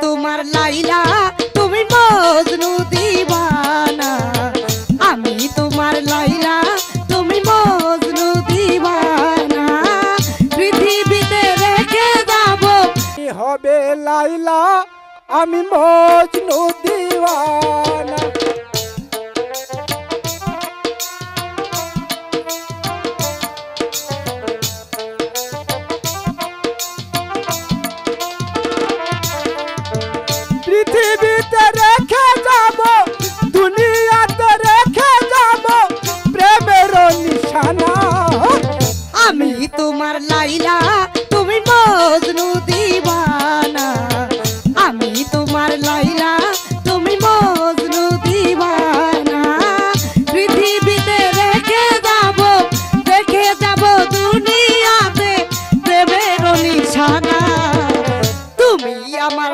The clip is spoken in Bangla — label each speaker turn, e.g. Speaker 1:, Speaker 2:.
Speaker 1: তোমার লাইলা তুমি মজনু দিওয়ানা আমি তোমার লাইলা তুমি মজনু দিওয়ানা পৃথিবীতে রেখে যাব
Speaker 2: হবে লাইলা আমি মজনু দিওয়ানা পৃথিবীতে রেখে যাব দুনিয়াতে রেখে যাব প্রেমের নিশানা
Speaker 1: আমি তোমার লাইলা তুমি মজনু দিওয়ানা আমি তোমার লাইলা তুমি মজনু দিওয়ানা পৃথিবীতে রেখে যাব দুনিয়াতে প্রেমের নিশানা তুমি আমার